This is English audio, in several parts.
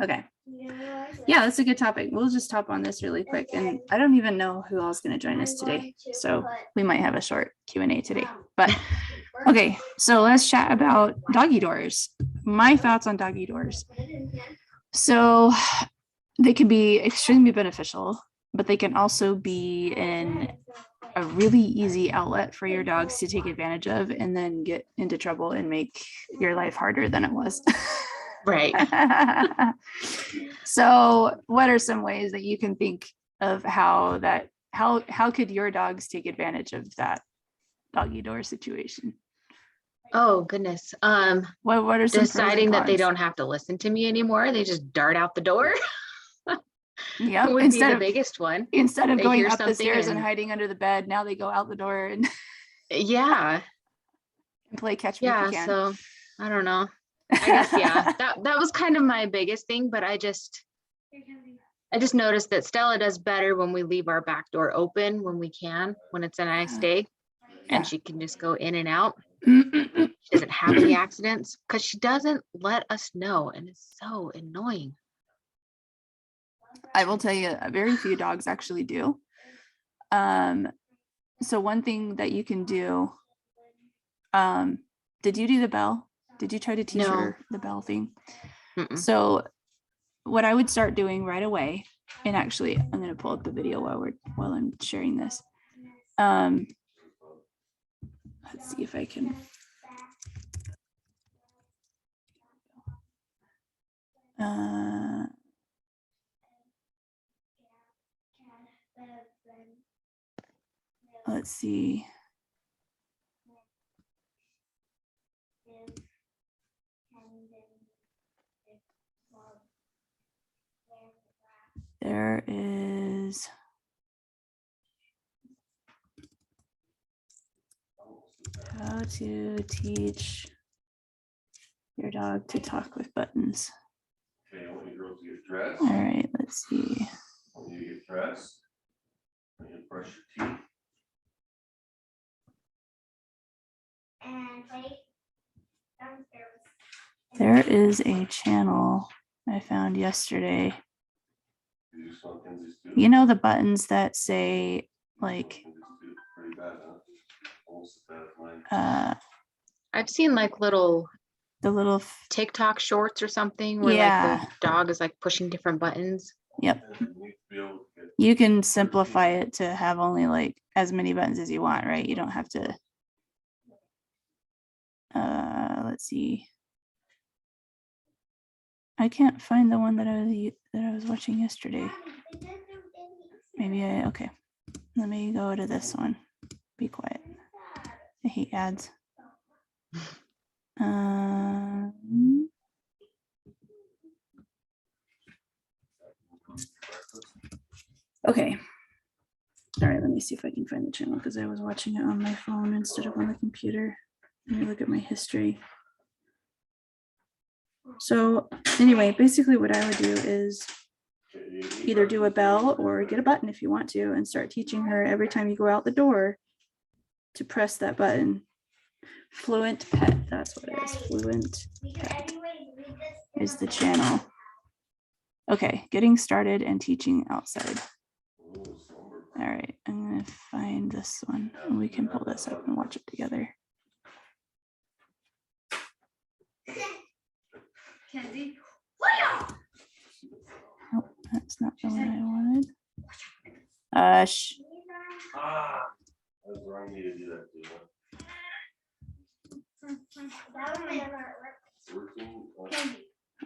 Okay. Yeah, that's a good topic. We'll just hop on this really quick. And I don't even know who else is going to join us today. So we might have a short Q&A today. But okay, so let's chat about doggy doors. My thoughts on doggy doors. So they can be extremely beneficial, but they can also be a really easy outlet for your dogs to take advantage of and then get into trouble and make your life harder than it was. Right. So what are some ways that you can think of how could your dogs take advantage of that doggy door situation? Oh goodness. What are some deciding that they don't have to listen to me anymore? They just dart out the door. Yeah, would be the biggest one. Instead of going up the stairs and hiding under the bed, now they go out the door and yeah, and play catch me if you can. So I don't know. I guess that was kind of my biggest thing, but I just noticed that Stella does better when we leave our back door open when it's a nice day, and she can just go in and out. She doesn't have any accidents because she doesn't let us know, and it's so annoying. I will tell you, very few dogs actually do. So one thing that you can do, did you do the bell? Did you try to teach her the bell thing? Mm-mm. So what I would start doing right away, and actually I'm going to pull up the video while I'm sharing this. Let's see if I can. Let's see. There is how to teach your dog to talk with buttons. Okay, I want you girls to get dressed. All right, let's see. I want you to get dressed. I want you to brush your teeth. And play downstairs. There is a channel I found yesterday. You know the buttons that say like I've seen like the little TikTok shorts or something where like the dog is like pushing different buttons. Yep. You can simplify it to have only like as many buttons as you want, right? You don't have to let's see. I can't find the one that I was watching yesterday. Maybe okay. Let me go to this one. Be quiet. I hate ads. Okay. All right, let me see if I can find the channel because I was watching it on my phone instead of on the computer. Let me look at my history. So anyway, basically what I would do is either do a bell or get a button if you want to and start teaching her every time you go out the door to press that button. Fluent Pet, that's what it is. Fluent Pet is the channel. Okay, getting started and teaching outside. All right, I'm gonna find this one and we can pull this up and watch it together. Oh, that's not the one I wanted. I was wrong to do that too.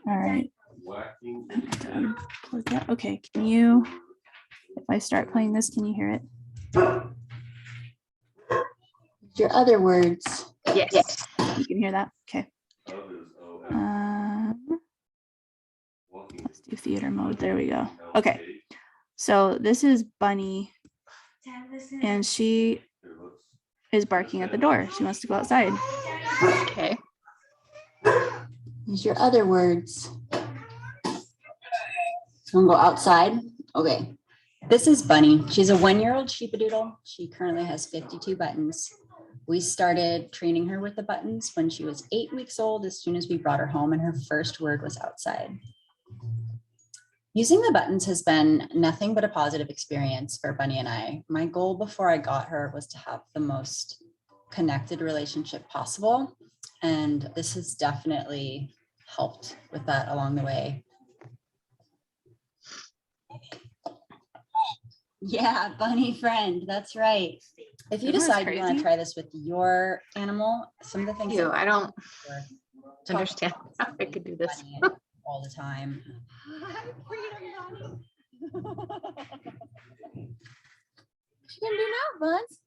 All right. Okay, can you, if I start playing this, can you hear it? Your other words. Yes. You can hear that? Okay. Let's do theater mode. There we go. Okay. So this is Bunny, and she is barking at the door. She wants to go outside. Okay. Use your other words. So I'm gonna go outside. Okay. This is Bunny. She's a 1-year-old sheepadoodle. She currently has 52 buttons. We started training her with the buttons when she was 8 weeks old, as soon as we brought her home, and her first word was outside. Using the buttons has been nothing but a positive experience for Bunny and I. My goal before I got her was to have the most connected relationship possible. And this has definitely helped with that along the way. Yeah, bunny friend, that's right. If you Isn't that decide you want crazy? to try this with your animal, some of the things Ew, that I don't work understand how I could do this. Bunny all the time. She can do now, Buns.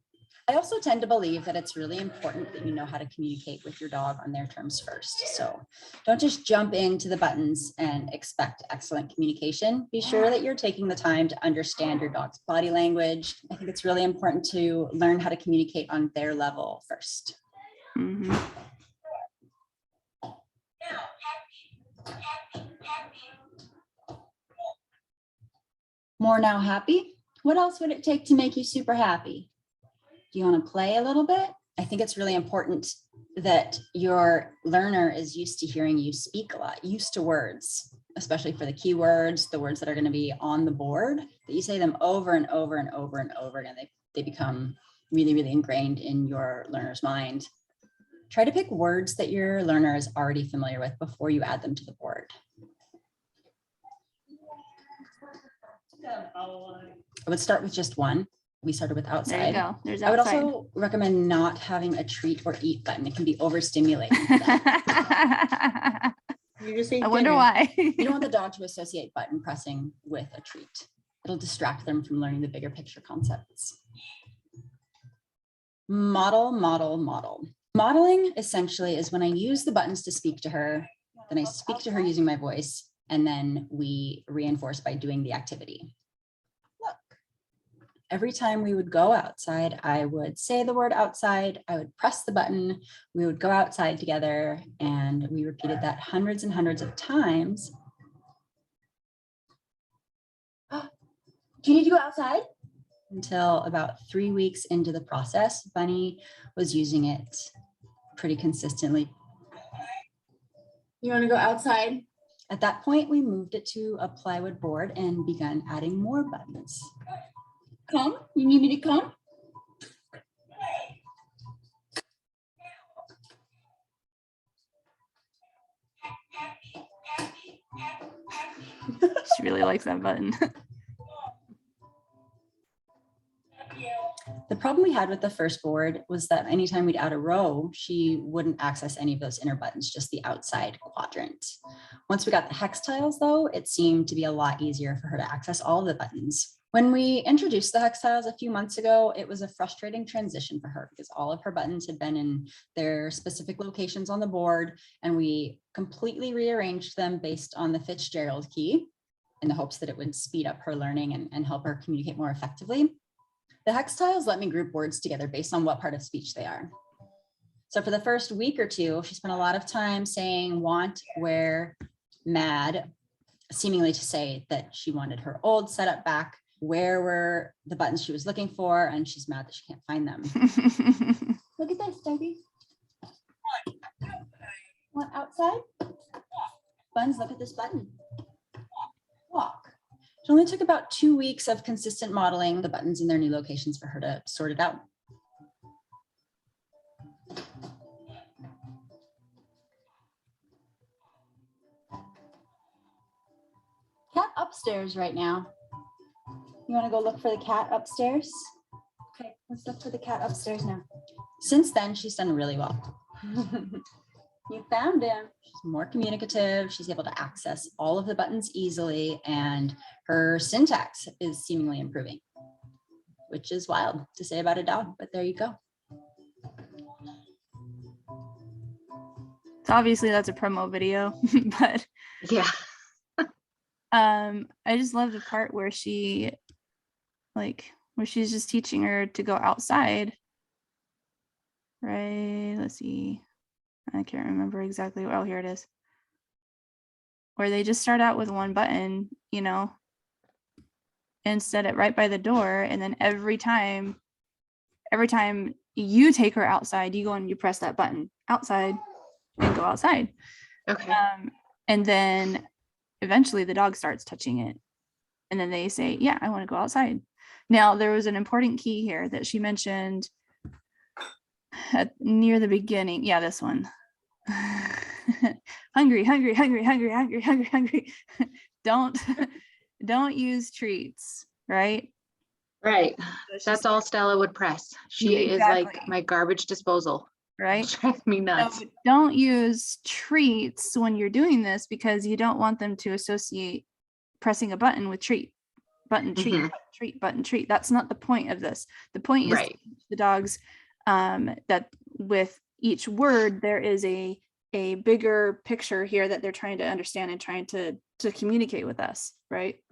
I also tend to believe that it's really important that you know how to communicate with your dog on their terms first. So don't just jump into the buttons and expect excellent communication. Be sure that you're taking the time to understand your dog's body language. I think it's really important to learn how to communicate on their level first. Mhm. More now happy? What else would it take to make you super happy? Do you want to play a little bit? I think it's really important that your learner is used to hearing you speak a lot, used to words, especially for the keywords, the words that are going to be on the board, that you say them over and over and over and over again. They become really, really ingrained in your learner's mind. Try to pick words that your learner is already familiar with before you add them to the board. I would start with just one. We started with outside. There you go. There's I would outside. also recommend not having a treat or eat button. It can be overstimulating. For them. You just say I wonder dinner. why. You don't want the dog to associate button pressing with a treat. It'll distract them from learning the bigger picture concepts. Model, model, model. Modeling essentially is when I use the buttons to speak to her, then I speak to her using my voice, and then we reinforce by doing the activity. Look, every time we would go outside, I would say the word outside, I would press the button, we would go outside together, and we repeated that hundreds and hundreds of times. Do you need to go outside? Until about 3 weeks into the process, Bunny was using it pretty consistently. You want to go outside? At that point, we moved it to a plywood board and began adding more buttons. Come, you need me to come? She really likes that button. The problem we had with the first board was that anytime we'd add a row, she wouldn't access any of those inner buttons, just the outside quadrant. Once we got the hex tiles though, it seemed to be a lot easier for her to access all of the buttons. When we introduced the hex tiles a few months ago, it was a frustrating transition for her because all of her buttons had been in their specific locations on the board, and we completely rearranged them based on the Fitzgerald key in the hopes that it would speed up her learning and help her communicate more effectively. The hex tiles let me group words together based on what part of speech they are. So for the first week or two, she spent a lot of time saying want, where, mad, seemingly to say that she wanted her old setup back, where were the buttons she was looking for, and she's mad that she can't find them. Look at this, Doggy. Want outside? Buns, look at this button. Walk. It only took about 2 weeks of consistent modeling the buttons in their new locations for her to sort it out. Cat upstairs right now. You want to go look for the cat upstairs? Okay, let's look for the cat upstairs now. Since then, she's done really well. You found him. She's more communicative. She's able to access all of the buttons easily, and her syntax is seemingly improving, which is wild to say about a dog, but there you go. So obviously that's a promo video, but Yeah. I just love the part where she's just teaching her to go outside. Right, let's see. I can't remember exactly. Oh, here it is. Where they just start out with one button, you know, and set it right by the door. And then every time you take her outside, you go and you press that button outside and go outside. Okay. And then eventually the dog starts touching it. And then they say, yeah, I want to go outside. Now, there was an important key here that she mentioned near the beginning. Yeah, this one. Hungry, hungry, hungry, hungry, hungry, hungry, hungry. don't use treats, right? Right. So That's all Stella would press. She Yeah, is like exactly. my garbage disposal. Right? Drives me nuts. So don't use treats when you're doing this because you don't want them to associate pressing a button with treat. Button, treat, Mhm. button, treat, button, treat. That's not the point of this. The point is to Right. teach the dogs that with each word there is a bigger picture here that they're trying to understand and trying to communicate with us, right?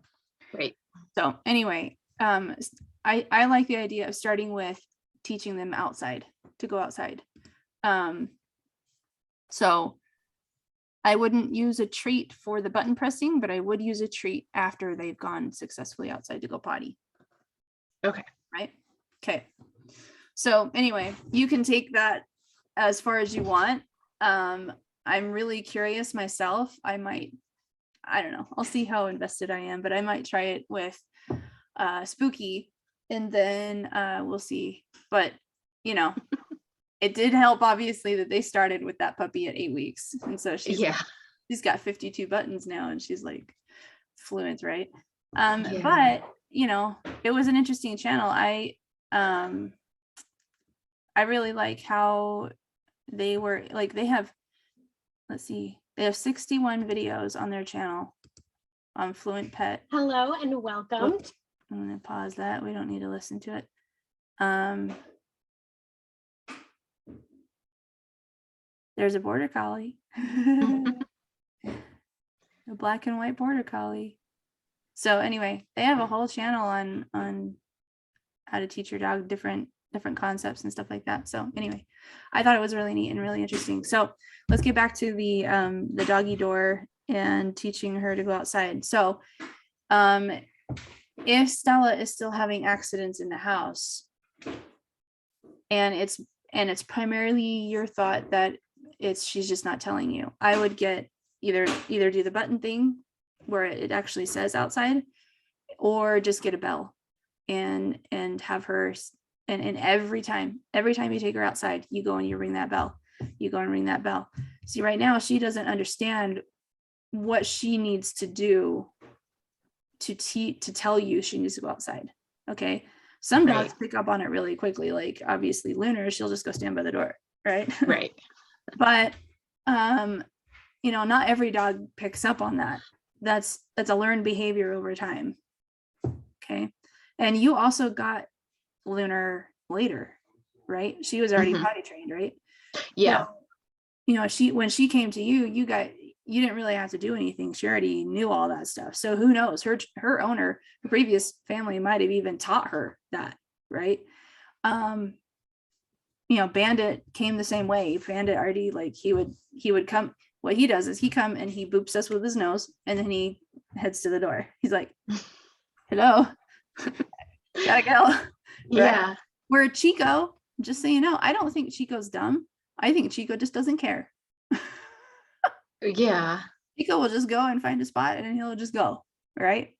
Right. So anyway, I like the idea of starting with teaching them outside, to go outside. So I wouldn't use a treat for the button pressing, but I would use a treat after they've gone successfully outside to go potty. Okay. Right? Okay. So anyway, you can take that as far as you want. I'm really curious myself. I don't know. I'll see how invested I am, but I might try it with Spooky and then we'll see. But you know, it did help obviously that they started with that puppy at 8 weeks. And so she's got 52 buttons now and she's like fluent, right? But you know, it was an interesting channel. I really like how they were like, they have, let's see, they have 61 videos on their channel on Fluent Pet. Hello and welcome. Whoops. I'm gonna pause that. We don't need to listen to it. There's a border collie. A black and white border collie. So anyway, they have a whole channel on how to teach your dog different concepts and stuff like that. So anyway, I thought it was really neat and really interesting. So let's get back to the doggy door and teaching her to go outside. So if Stella is still having accidents in the house and it's primarily your thought that she's just not telling you, I would get either do the button thing where it actually says outside, or just get a bell and have her, and every time you take her outside, you go and you ring that bell. You go and ring that bell. See, right now she doesn't understand what she needs to do to tell you she needs to go outside. Okay. Some dogs pick up on it really quickly. Like obviously Lunar, she'll just go stand by the door. Right. Right. But you know, not every dog picks up on that. That's a learned behavior over time. Okay. And you also got Lunar later, right? She was already potty trained, right? Yeah. So, you know, when she came to you, you didn't really have to do anything. She already knew all that stuff. So who knows? Her owner, her previous family might have even taught her that, right? You know, Bandit came the same way. Bandit already, like, he would come. What he does is he come and he boops us with his nose and then he heads to the door. He's like, hello, gotta go. Yeah. Right? Where Chico, just so you know, I don't think Chico's dumb. I think Chico just doesn't care. Yeah. Chico will just go and find a spot and he'll just go, right?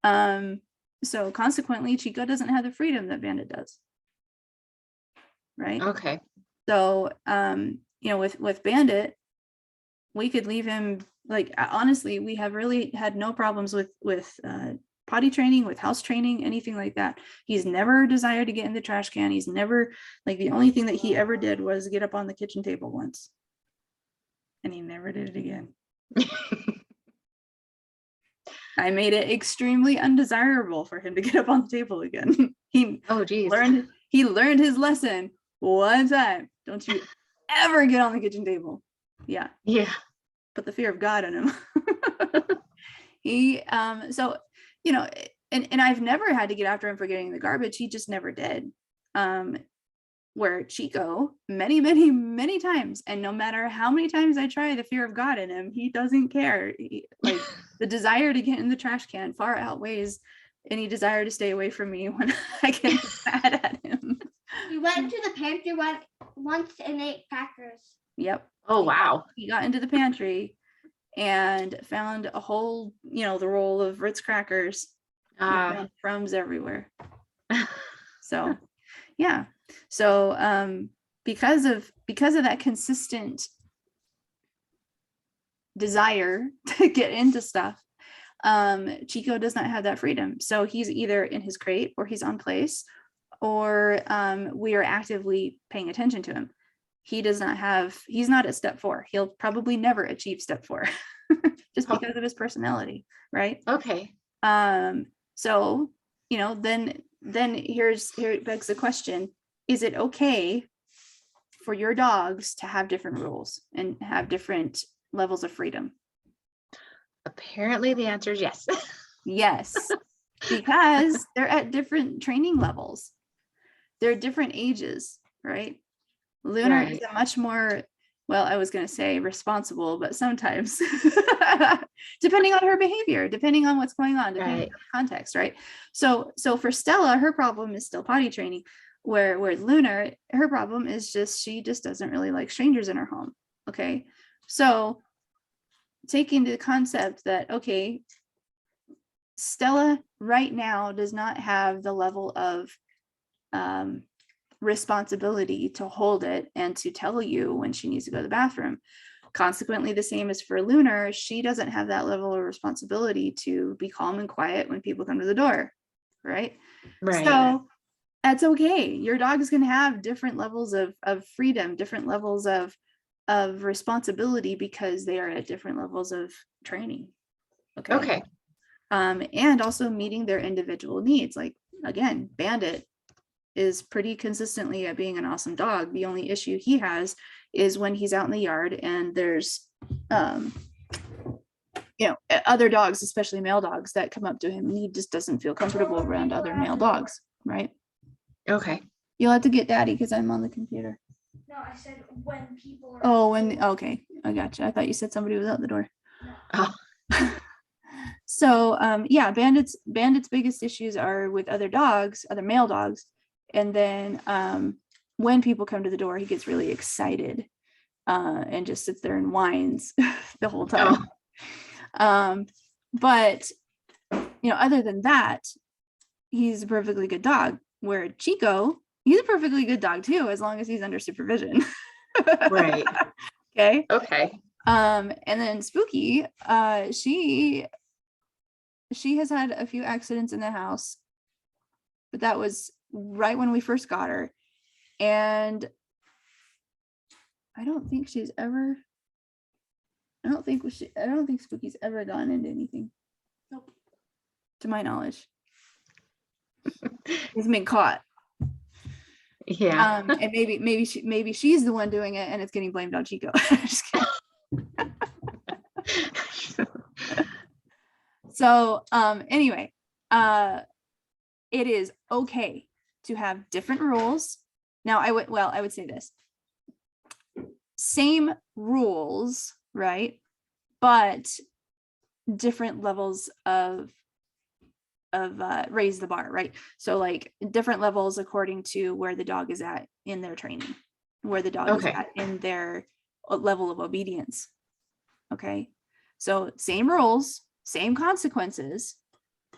So consequently, Chico doesn't have the freedom that Bandit does. Right? Okay. So you know, with Bandit, we could leave him, like, honestly, we have really had no problems with potty training, with house training, anything like that. He's never desired to get in the trash can. He's never, like, the only thing that he ever did was get up on the kitchen table once. And he never did it again. I made it extremely undesirable for him to get up on the table again. He learned his lesson one time. Don't you ever get on the kitchen table. Yeah. Put the fear of God in him. He so, you know, and I've never had to get after him for getting the garbage. He just never did. Where Chico, many times, and no matter how many times I try the fear of God in him, he doesn't care. Like, the desire to get in the trash can far outweighs any desire to stay away from me when I get mad at him. We went to the pantry once and ate crackers. Yep. Oh, wow. He got into the pantry and found a whole, the roll of Ritz crackers, and Ah, found crumbs everywhere. So, yeah. So, because of that consistent desire to get into stuff, Chico does not have that freedom. So he's either in his crate or he's on place, or we are actively paying attention to him. He's not at step 4. He'll probably never achieve step 4 just because of his personality, right? okay. So, then here begs the question, is it okay for your dogs to have different rules and have different levels of freedom? Apparently the answer is yes. Yes, because they're at different training levels. They're different ages, right? Lunar is a much more, well, I was going to say responsible, but sometimes depending on her behavior, depending on what's going on, depending on the context, right? So for Stella, her problem is still potty training, where Lunar, her problem is she just doesn't really like strangers in her home. Okay. So taking the concept that, okay, Stella right now does not have the level of responsibility to hold it and to tell you when she needs to go to the bathroom. Consequently, the same as for Lunar, she doesn't have that level of responsibility to be calm and quiet when people come to the door, right? So that's okay. Your dog is going to have different levels of freedom, different levels of responsibility, because they are at different levels of training. Okay. And also meeting their individual needs. Like, again, Bandit is pretty consistently at being an awesome dog. The only issue he has is when he's out in the yard and there's other dogs, especially male dogs, that come up to him and he just doesn't feel comfortable around other male dogs, right? Okay. You'll have to get Daddy because I'm on the computer. No, I said when people are. Oh, okay, I gotcha. I thought you said somebody was out the door. Oh. So yeah, Bandit's biggest issues are with other dogs, other male dogs. And then when people come to the door, he gets really excited and just sits there and whines the whole time. But other than that, he's a perfectly good dog. Where Chico, he's a perfectly good dog too, as long as he's under supervision. Right. Okay. And then Spooky, she has had a few accidents in the house, but that was right when we first got her. And I don't think Spooky's ever gotten into anything. Nope. To my knowledge. He's been caught. Yeah. And maybe she's the one doing it and it's getting blamed on Chico. Just kidding. So anyway, it is okay to have different rules. Now I would say this. Same rules, right? But different levels of raise the bar, right? So like different levels according to where the dog is at in their training, where the dog is at in their level of obedience. Okay. So same rules, same consequences,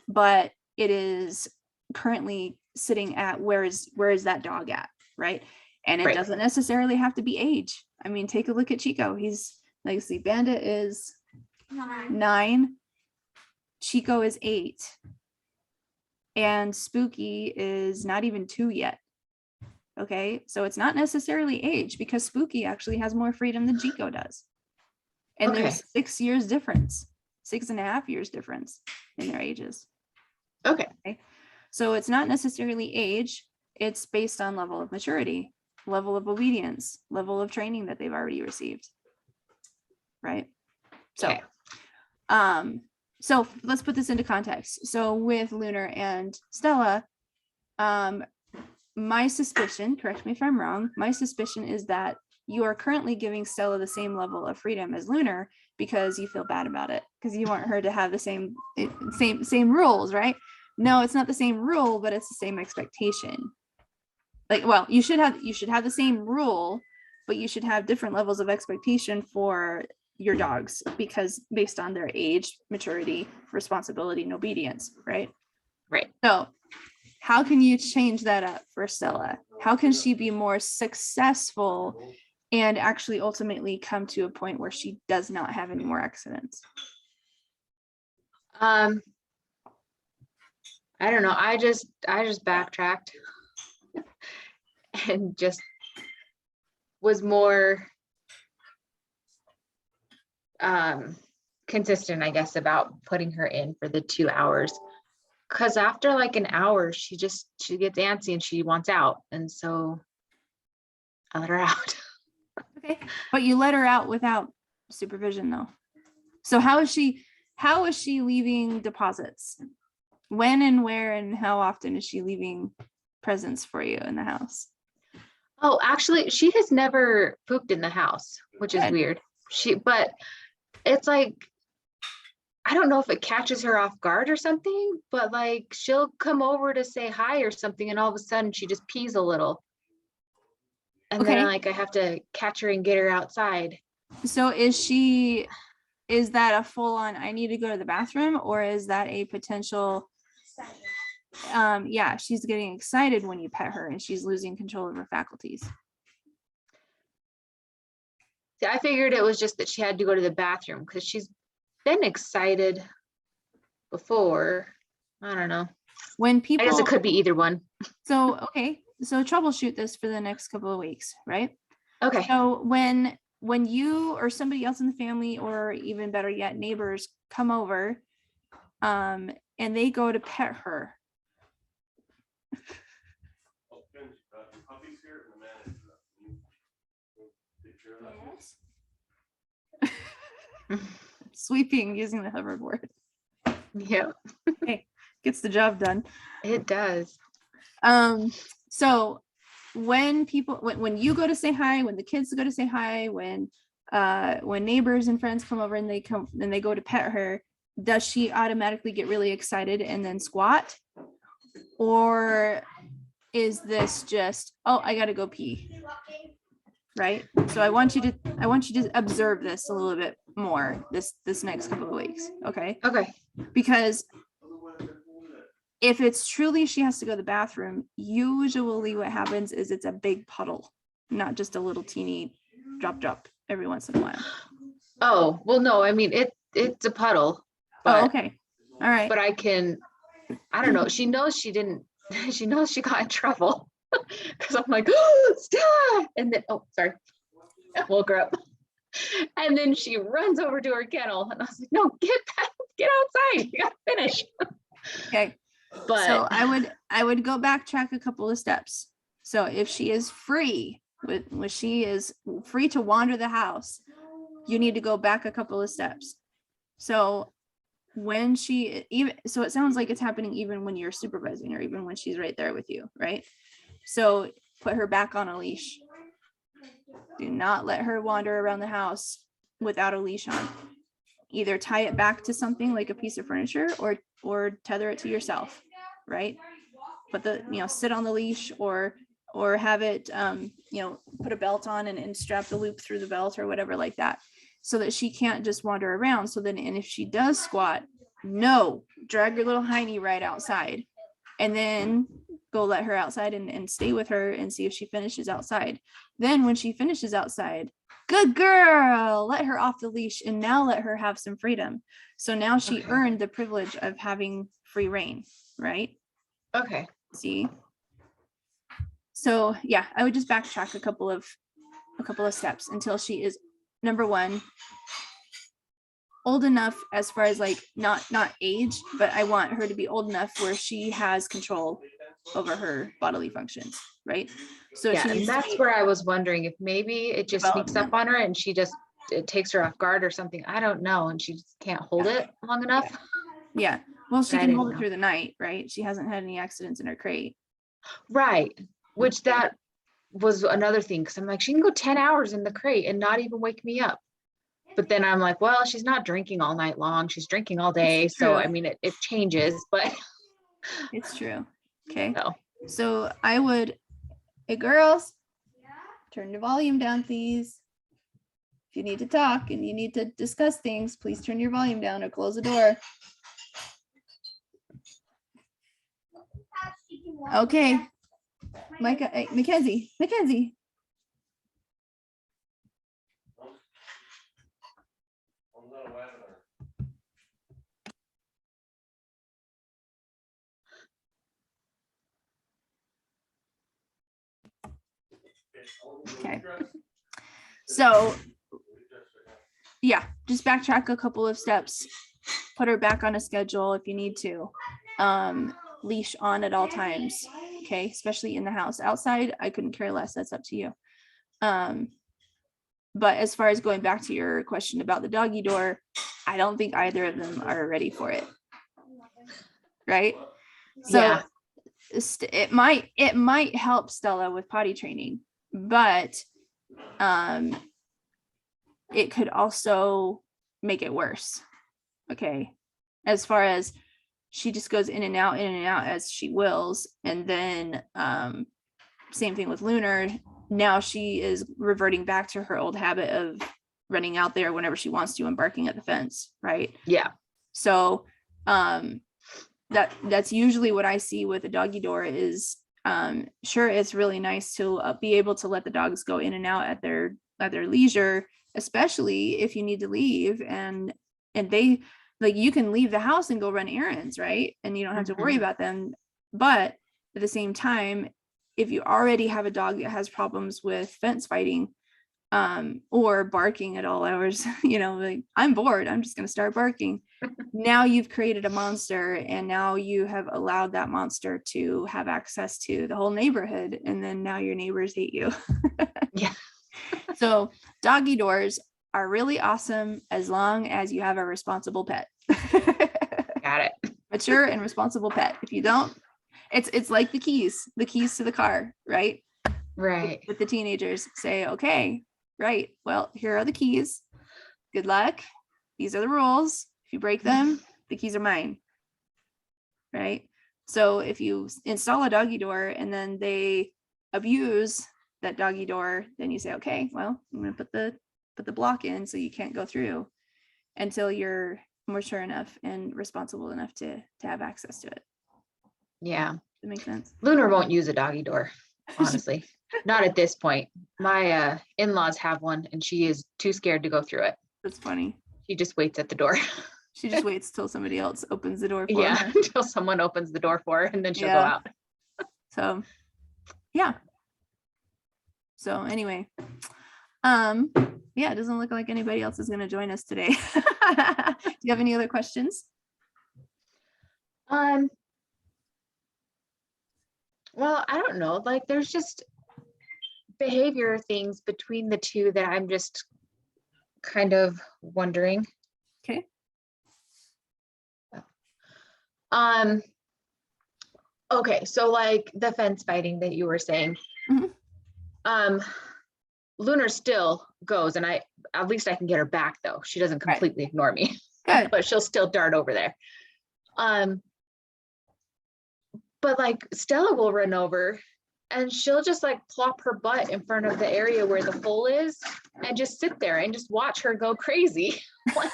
but it is currently sitting at where is that dog at, right? And it doesn't necessarily have to be age. I mean, take a look at Chico. He's Legacy Bandit is 9. Chico is 8. And Spooky is not even 2 yet. Okay, so it's not necessarily age, because Spooky actually has more freedom than Chico does. And there's 6 years difference, 6.5 years difference in their ages. Okay. So it's not necessarily age, it's based on level of maturity, level of obedience, level of training that they've already received. Right? So so let's put this into context. So with Lunar and Stella, my suspicion, correct me if I'm wrong, my suspicion is that you are currently giving Stella the same level of freedom as Lunar because you feel bad about it, because you want her to have the same rules, right? No, it's not the same rule, but it's the same expectation. Like, well, you should have the same rule, but you should have different levels of expectation for your dogs, because based on their age, maturity, responsibility, and obedience, right? Right. So how can you change that up for Stella? How can she be more successful and actually ultimately come to a point where she does not have any more accidents? I don't know. I just backtracked and just was more consistent, I guess, about putting her in for the 2 hours. Cause after like an hour, she gets antsy and she wants out. And so I let her out. Okay, but you let her out without supervision though. So how is she leaving deposits? When and where and how often is she leaving presents for you in the house? Oh, actually, she has never pooped in the house, which is Good. weird. But it's like, I don't know if it catches her off guard or something, but like she'll come over to say hi or something, and all of a sudden she just pees a little. And Okay. then like I have to catch her and get her outside. So is that a full on, I need to go to the bathroom, or is that a potential, yeah, she's getting excited when you pet her and she's losing control of her faculties? See, I figured it was just that she had to go to the bathroom because she's been excited before. I don't know. When I people, guess it could be either one. so, okay, so troubleshoot this for the next couple of weeks, right? Okay. So when you or somebody else in the family, or even better yet, neighbors come over, and they go to pet her, Puppies here and the man is take care of that. sweeping using the hoverboard, Yeah, gets the job done. it does. So when you go to say hi, when the kids go to say hi, when neighbors and friends come over and they go to pet her, does she automatically get really excited and then squat? Or is this just, oh, I gotta go pee? Right? So I want you to observe this a little bit more this next couple of weeks. Okay. Okay. Because if it's truly she has to go to the bathroom, usually what happens is it's a big puddle, not just a little teeny drop every once in a while. Oh, well, no, I mean, it's a puddle. But, Oh, okay. All right. But I don't know. She knows she got in trouble because I'm like, oh, Stella. And then, oh, sorry. I woke her up. And then she runs over to her kennel. And I was like, no, get outside. You got to finish. Okay. But so I would go backtrack a couple of steps. So if she is free, when she is free to wander the house, you need to go back a couple of steps. So when so it sounds like it's happening even when you're supervising her, even when she's right there with you, right? So put her back on a leash. Do not let her wander around the house without a leash on. Either tie it back to something like a piece of furniture, or tether it to yourself, right? But sit on the leash, or have it, put a belt on and strap the loop through the belt or whatever like that, so that she can't just wander around. So then, and if she does squat, no, drag your little hiney right outside, and then go let her outside and stay with her and see if she finishes outside. Then when she finishes outside, good girl, let her off the leash, and now let her have some freedom. So now she earned the privilege of having free reign, right? okay. See? So yeah, I would just backtrack a couple of steps until she is, number one, old enough, as far as like not age, but I want her to be old enough where she has control over her bodily functions, right? So Yeah, she and needs that's where I was wondering if maybe it just sneaks up on her and it takes her off guard or something. I don't know. And she just can't hold it long enough. Yeah. Well, she I can didn't hold it know. through the night, right? She hasn't had any accidents in her crate. Right. Which that was another thing. Cause I'm like, she can go 10 hours in the crate and not even wake me up. But then I'm like, well, she's not drinking all night long. She's drinking all day. It's So, true. I mean, it changes, but. It's true. Okay. No. So I would, hey girls, turn the volume down, please. if you need to talk and you need to discuss things, please turn your volume down or close the door. Okay. Micah, Mackenzie. On the webinar. Okay. So yeah, just backtrack a couple of steps, put her back on a schedule if you need to. Leash on at all times. Okay, especially in the house. Outside, I couldn't care less. That's up to you. But as far as going back to your question about the doggy door, I don't think either of them are ready for it. Right? So Yeah. it might help Stella with potty training, but it could also make it worse. Okay. As far as she just goes in and out as she wills. And then same thing with Lunar. Now she is reverting back to her old habit of running out there whenever she wants to and barking at the fence. Right. Yeah. So that's usually what I see with a doggy door is sure, it's really nice to be able to let the dogs go in and out at their leisure, especially if you need to leave and they like you can leave the house and go run errands, right? And you don't have to worry about them. But at the same time, if you already have a dog that has problems with fence fighting or barking at all hours, like I'm bored, I'm just going to start barking. Now you've created a monster and now you have allowed that monster to have access to the whole neighborhood. And then now your neighbors hate you. Yeah. So doggy doors are really awesome as long as you have a responsible pet. Got it. Mature and responsible pet. If you don't, it's like the keys to the car, right? Right. With the teenagers say, okay, right, well, here are the keys. Good luck. These are the rules. If you break them, the keys are mine. Right? So if you install a doggy door and then they abuse that doggy door, then you say, okay, well, I'm going to put the block in so you can't go through until you're mature enough and responsible enough to have access to it. Yeah. That makes sense. Lunar won't use a doggy door, honestly. Not at this point. My in-laws have one and she is too scared to go through it. That's funny. She just waits at the door. She just waits till somebody else opens the door for Yeah, her. until someone opens the door for her and then she'll go Yeah. out. So yeah. So anyway, yeah, it doesn't look like anybody else is going to join us today. Do you have any other questions? Well, I don't know. Like there's just behavior things between the two that I'm just kind of wondering. Okay. Okay, so like the fence fighting that you were saying. Mhm. Lunar still goes and at least I can get her back though. She doesn't Right. completely ignore me. Good. But she'll still dart over there. But like Stella will run over and she'll just like plop her butt in front of the area where the hole is and just sit there and just watch her go crazy. Like,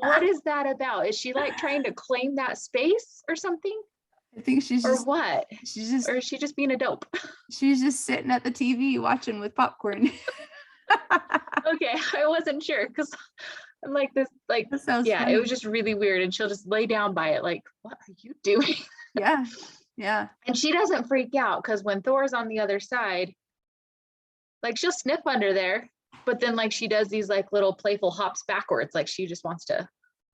what is that about? Is she like trying to claim that space or something? I think she's Or just what? she's Or is she just being a dope? just sitting at the TV watching with popcorn. Okay, I wasn't sure because I'm like this, like, That sounds yeah, funny. it was just really weird. And she'll just lay down by it, like, what are you doing? Yeah. Yeah. And she doesn't freak out because when Thor's on the other side, like she'll sniff under there, but then like she does these like little playful hops backwards, like she just wants to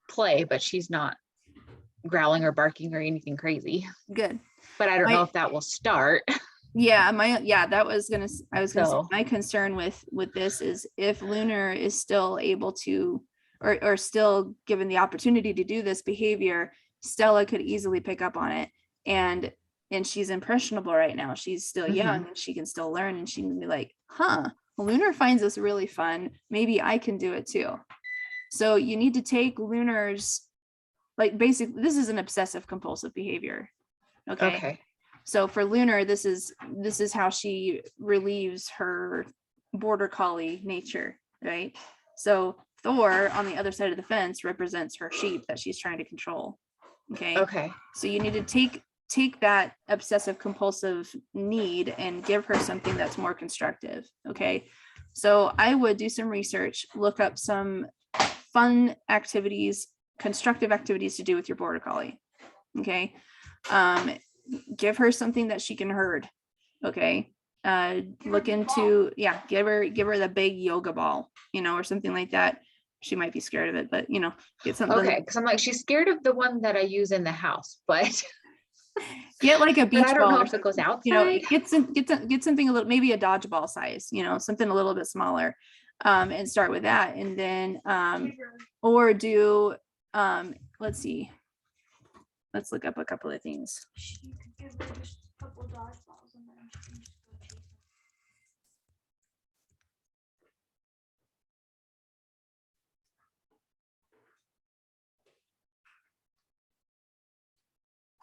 play, but she's not growling or barking or anything crazy. Good. But I don't know My- if that will start. Yeah, I was gonna say So- my concern with this is if Lunar is still able to or still given the opportunity to do this behavior, Stella could easily pick up on it. And she's impressionable right now. She's still young and she can still learn and she can be like, Lunar finds this really fun. Maybe I can do it too. So you need to take Lunar's, like basically this is an obsessive compulsive behavior. Okay. So for Lunar, this is how she relieves her border collie nature, right? So Thor on the other side of the fence represents her sheep that she's trying to control. Okay. Okay. So you need to take that obsessive compulsive need and give her something that's more constructive. Okay. So I would do some research, look up some fun activities, constructive activities to do with your border collie. Okay. Give her something that she can herd. Okay. Look into, yeah, give her the big yoga ball, or something like that. She might be scared of it, but get something. Okay, because I'm like, she's scared of the one that I use in the house, but get like a beach but I don't ball know or if it goes something, outside. get something a little, maybe a dodgeball size, something a little bit smaller, and start with that. And then or do let's see, let's look up a couple of things. You could give her just a couple of dodgeballs and then she can just go chase them.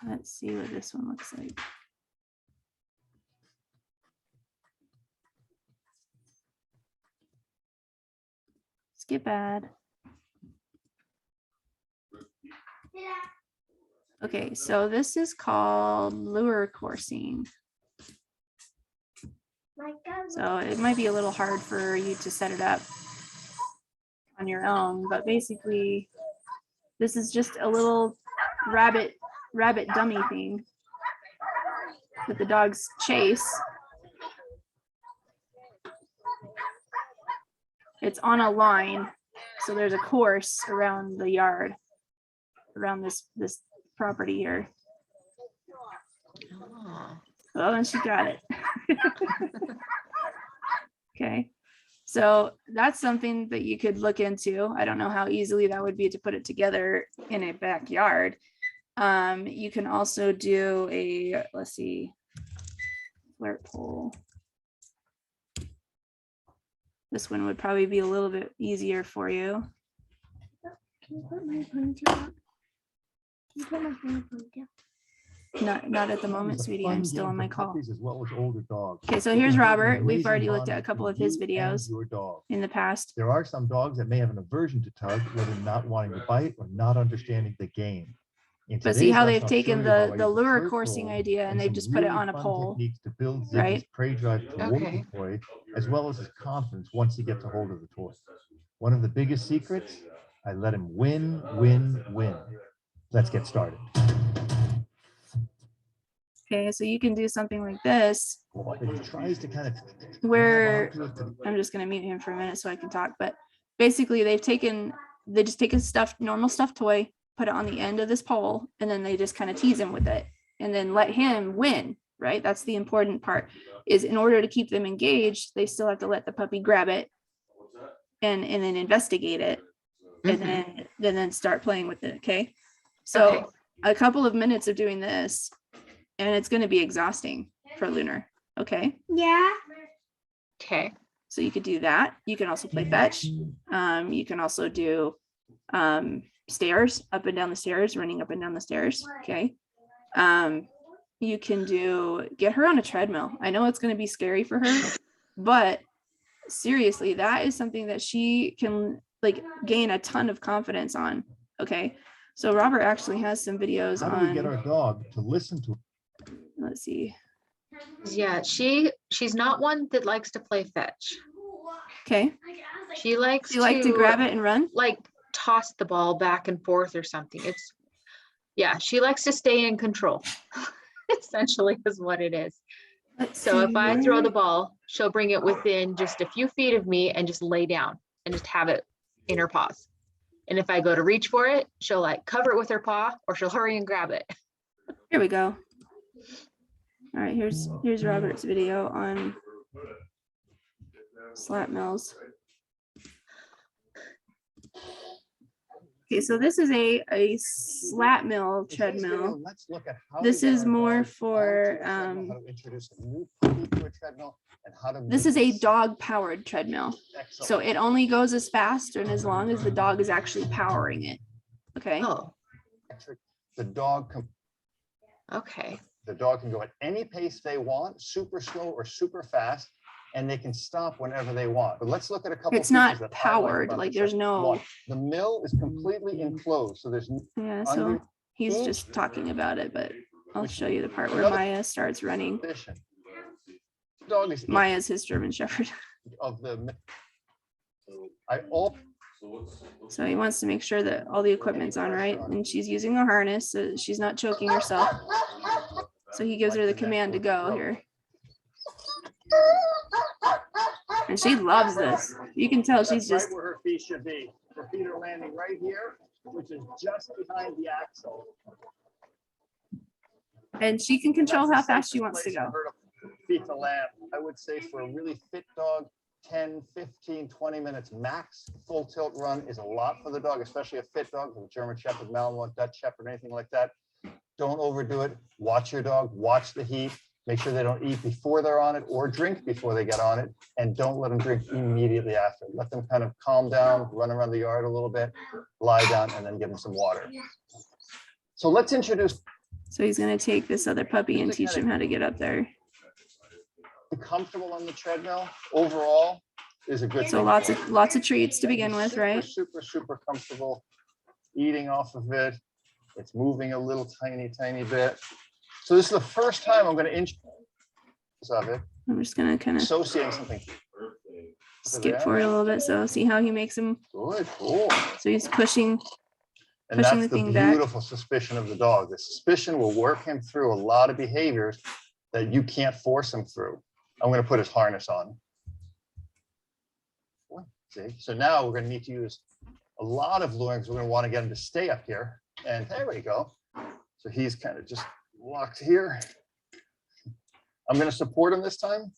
Let's see what this one looks like. Skip ad. Okay, so this is called lure coursing. So it might be a little hard for you to set it up on your own, but basically this is just a little rabbit dummy thing that the dogs chase. It's on a line, so there's a course around the yard, around this property here. Oh. Oh, and she got it. Okay, so that's something that you could look into. I don't know how easily that would be to put it together in a backyard. You can also do a, let's see, flirt pole. This one would probably be a little bit easier for you. Can you put my ponytail up? Can you put my ponytail? Not at the moment, sweetie. I'm still on my call. As well as older dogs. Okay, so here's Robert. We've already looked at a couple of his videos Your dog. in the past. There are some dogs that may have an aversion to tug, whether not wanting to bite or not understanding the game. In But see today's how lesson, they've I'll taken show you how I the use a lure flirt coursing pole idea and they've some just put it really on a fun pole. techniques to build Ziggy's right? prey drive toward Okay. the toy, as well as his confidence once he gets a hold of the toy. One of the biggest secrets, I let him win, win, win. Let's get started. Okay, so you can do something like this And he tries to kind of where grab onto it to I'm just going to mute him for a minute so I can talk. But basically, they just take a normal stuffed toy, put it on the end of this pole, and then they just kind of tease him with it, and then let him win. Right? That's the important part. Is in order to keep them engaged, they still have to let the puppy grab it and then investigate it, and then start playing with it. Okay, so Okay. a couple of minutes of doing this, and it's going to be exhausting for Lunar. Okay. Yeah. Okay. So you could do that. You can also play fetch. You can also do stairs, up and down the stairs, running up and down the stairs. Okay. You can get her on a treadmill. I know it's going to be scary for her, but seriously, that is something that she can like gain a ton of confidence on. Okay. So Robert actually has some videos how do we get on, our dog to listen to? let's see. Yeah, she's not one that likes to play fetch. Okay. She likes You like to grab it and run? like toss the ball back and forth or something. She likes to stay in control. Essentially is what it is. So if I throw the ball, she'll bring it within just a few feet of me and just lay down and just have it in her paws. And if I go to reach for it, she'll like cover it with her paw or she'll hurry and grab it. Here we go. All right, here's Robert's video on slat mills. Okay, so this is a slat mill treadmill. Let's look at how This we get is our more dog for, how to introduce a new puppy to a treadmill and how to this make is a this dog powered treadmill. excellent. So it only goes as fast and as long as the dog is actually powering it. Okay. Oh, The dog can okay. go at any pace they want, super slow or super fast. and they can stop whenever they want. But let's look at a couple. It's not features that I powered, about like this. there's no, One, the mill is completely enclosed, so there's yeah, so under he's each- just talking about it, but I'll show you the part where Another- Maya starts running. condition. Dog is Maya's his German Shepherd. of the. I all So he wants to make sure that all the equipment's on right, and she's using a harness so that she's not choking herself. So he gives her the command to go here. And she loves this. You can tell she's That's just, right where her feet should be. Her feet are landing right here, which is just behind the axle. and she can control how That's the fast she safest wants to place go. for her feet to land. I would say for a really fit dog, 10, 15, 20 minutes max. Full tilt run is a lot for the dog, especially a fit dog, a German Shepherd, Malinois, Dutch Shepherd, anything like that. Don't overdo it. Watch your dog, watch the heat. Make sure they don't eat before they're on it or drink before they get on it. And don't let them drink immediately after. Let them kind of calm down, run around the yard a little bit, lie down, and then give them some water. So let's introduce So he's gonna take this other puppy and teach him how to get up there. comfortable on the treadmill overall is a good So thing. lots of treats to begin with, Super, right? super comfortable eating off of it. It's moving a little tiny bit. So this is the first time I'm going to introduce of it, I'm just gonna kind of associating something. skip forward a little bit. So see how he makes him. Good, cool. So he's pushing. And Pushing that's the the thing back. beautiful suspicion of the dog. The suspicion will work him through a lot of behaviors that you can't force him through. I'm going to put his harness on. See, so now we're going to need to use a lot of lures. We're going to want to get him to stay up here. And there we go. So he's kind of just locked here. I'm going to support him this time.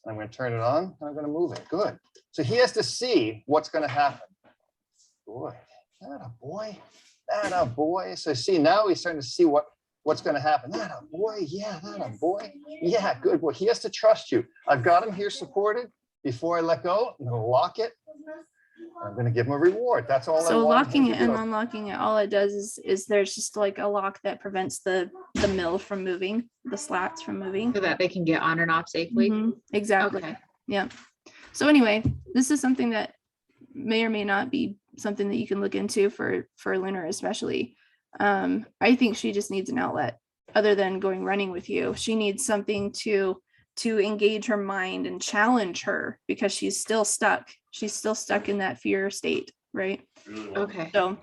I'm going to turn it on and I'm going to move it. Good. So he has to see what's going to happen. Good. That a boy. That a boy. So see, now he's starting to see what's going to happen. That a boy. Yeah, that a boy. Yeah, good boy. He has to trust you. I've got him here supported. Before I let go, I'm going to lock it. I'm going to give him a reward. That's all I So want locking him it to and do. unlocking it, all it does is there's just like a lock that prevents the mill from moving, the slats from moving. So that they can get on and off safely. Mhm, exactly. Okay. Yeah. So anyway, this is something that may or may not be something that you can look into for Lunar especially. I think she just needs an outlet other than going running with you. She needs something to engage her mind and challenge her because she's still stuck. She's still stuck in that fear state, right? Okay. So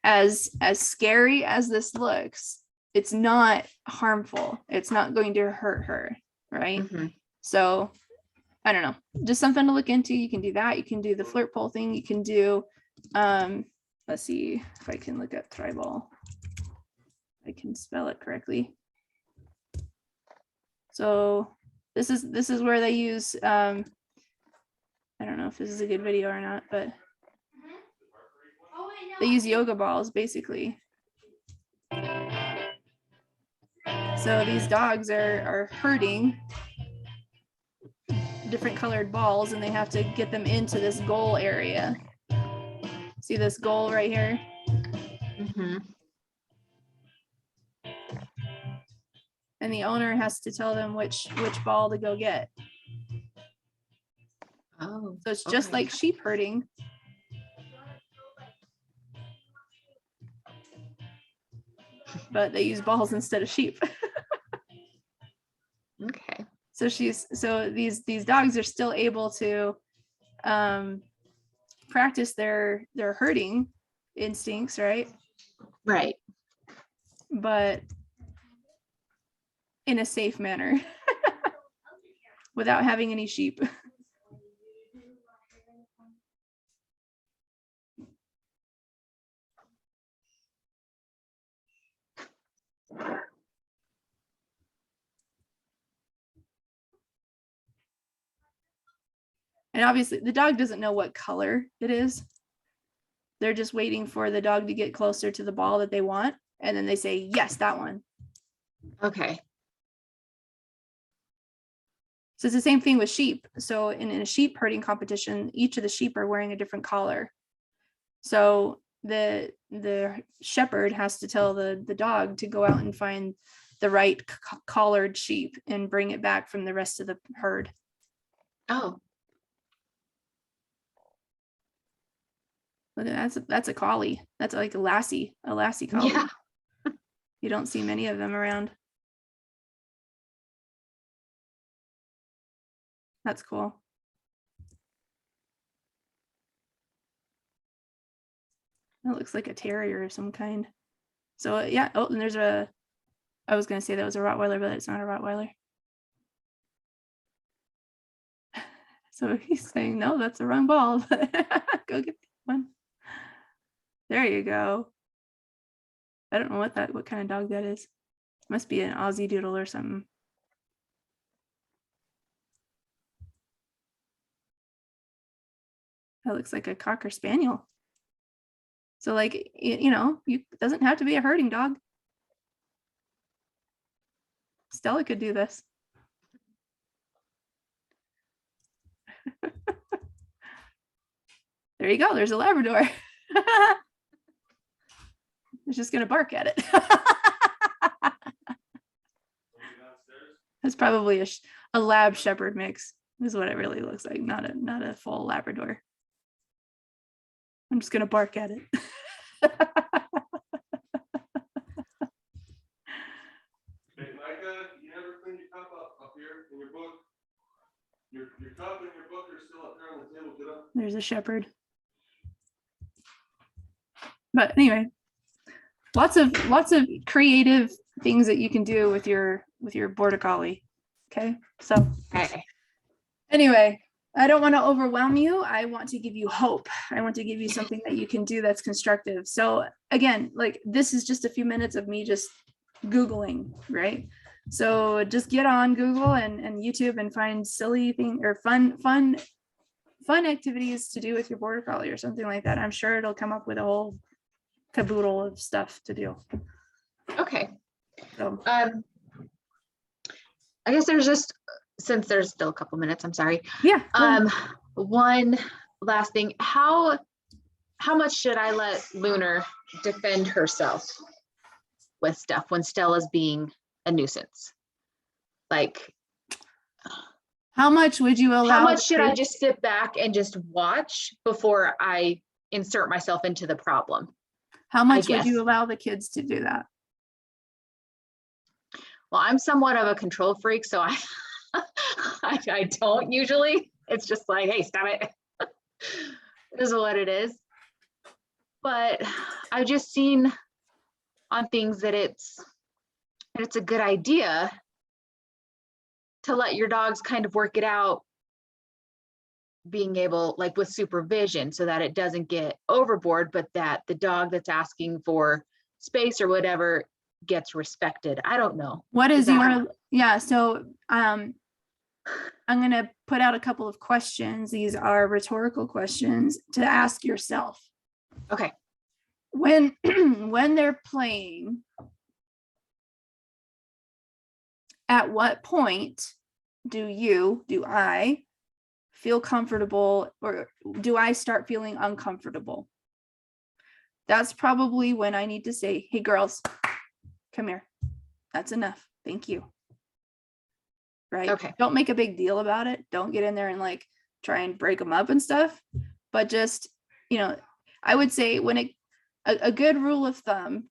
as scary as this looks, it's not harmful. It's not going to hurt her, right? Mhm. So I don't know, just something to look into. You can do that. You can do the flirt pole thing. You can do, let's see if I can look up tribal. I can spell it correctly. So this is where they use, I don't know if this is a good video or not, but they use yoga balls basically. So these dogs are herding different colored balls and they have to get them into this goal area. See this goal right here? Mhm. And the owner has to tell them which ball to go get. Oh. So it's just Okay. like sheep herding. But they use balls instead of sheep. Okay. So these dogs are still able to practice their herding instincts, right? Right. But in a safe manner without having any sheep. And obviously the dog doesn't know what color it is. They're just waiting for the dog to get closer to the ball that they want. And then they say, yes, that one. Okay. So it's the same thing with sheep. So in a sheep herding competition, each of the sheep are wearing a different collar. So the shepherd has to tell the dog to go out and find the right collared sheep and bring it back from the rest of the herd. Oh, Look at that's a collie. That's like a lassie collie. yeah. You don't see many of them around. That's cool. That looks like a terrier of some kind. So yeah. Oh, and there's a. I was gonna say that was a Rottweiler, but it's not a Rottweiler. So he's saying, no, that's the wrong ball. Go get one. There you go. I don't know what kind of dog that is. Must be an Aussie Doodle or something. That looks like a Cocker Spaniel. So like, you know, it doesn't have to be a herding dog. Stella could do this. There you go. There's a Labrador. It's just gonna bark at it. That's probably a lab shepherd mix. Is what it really looks like. Not a full Labrador. I'm just gonna bark at it. Hey, Micah, you never cleaned your cup up here in your book. Your cup and your book are still up there on the table. Get up. There's a shepherd. But anyway, lots of creative things that you can do with your border collie. Okay, so Okay. anyway, I don't want to overwhelm you. I want to give you hope. I want to give you something that you can do that's constructive. So again, like this is just a few minutes of me just Googling, right? So just get on Google and YouTube and find silly thing or fun activities to do with your border collie or something like that. I'm sure it'll come up with a whole caboodle of stuff to do. Okay. So I guess there's just, since there's still a couple minutes, I'm sorry. yeah. One last thing, how much should I let Lunar defend herself with stuff when Stella's being a nuisance? Like, How much would you allow? how much should I just sit back and just watch before I insert myself into the problem? How much would guess. you allow the kids to do that? Well, I'm somewhat of a control freak, so I don't usually. It's just like, hey, stop it. This is what it is. But I've just seen on things that it's a good idea to let your dogs kind of work it out, being able, like with supervision, so that it doesn't get overboard, but that the dog that's asking for space or whatever gets respected. I don't know. What is that- your, yeah, so I'm gonna put out a couple of questions. These are rhetorical questions to ask yourself. Okay. When when they're playing, at what point do I feel comfortable, or do I start feeling uncomfortable? That's probably when I need to say, hey girls, come here. That's enough. Thank you. Right? Okay. Don't make a big deal about it. Don't get in there and like try and break them up and stuff. But just, you know, I would say when a good rule of thumb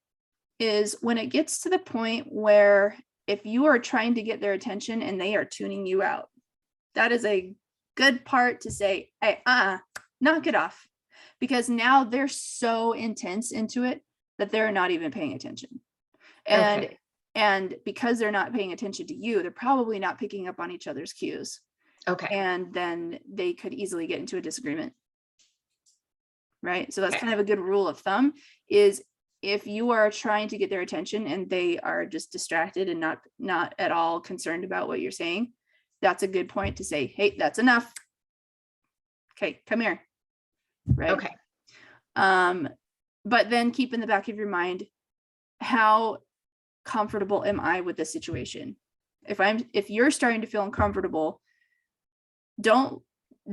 is when it gets to the point where if you are trying to get their attention and they are tuning you out, that is a good part to say, hey, knock it off. Because now they're so intense into it that they're not even paying attention. And Okay. and because they're not paying attention to you, they're probably not picking up on each other's cues. Okay. And then they could easily get into a disagreement. Right? So that's Okay. kind of a good rule of thumb, is if you are trying to get their attention and they are just distracted and not at all concerned about what you're saying, that's a good point to say, hey, that's enough. Okay, come here. Right? Okay. But then keep in the back of your mind, how comfortable am I with this situation? If you're starting to feel uncomfortable, don't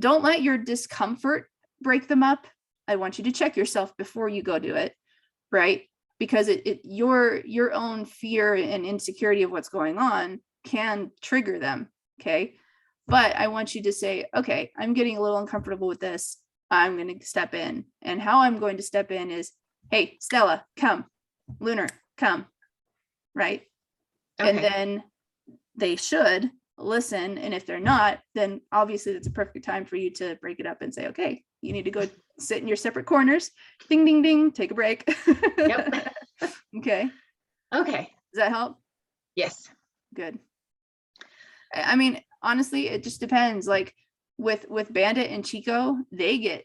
let your discomfort break them up. I want you to check yourself before you go do it, right? Because your own fear and insecurity of what's going on can trigger them. Okay. But I want you to say, okay, I'm getting a little uncomfortable with this. I'm going to step in. And how I'm going to step in is, hey, Stella, come. Lunar, come. Right. And Okay. then they should listen. And if they're not, then obviously it's a perfect time for you to break it up and say, okay, you need to go sit in your separate corners. Ding, ding, ding. Take a break. Yep. Okay. Okay. Does that help? Yes. Good. I mean, honestly, it just depends. Like with Bandit and Chico, they get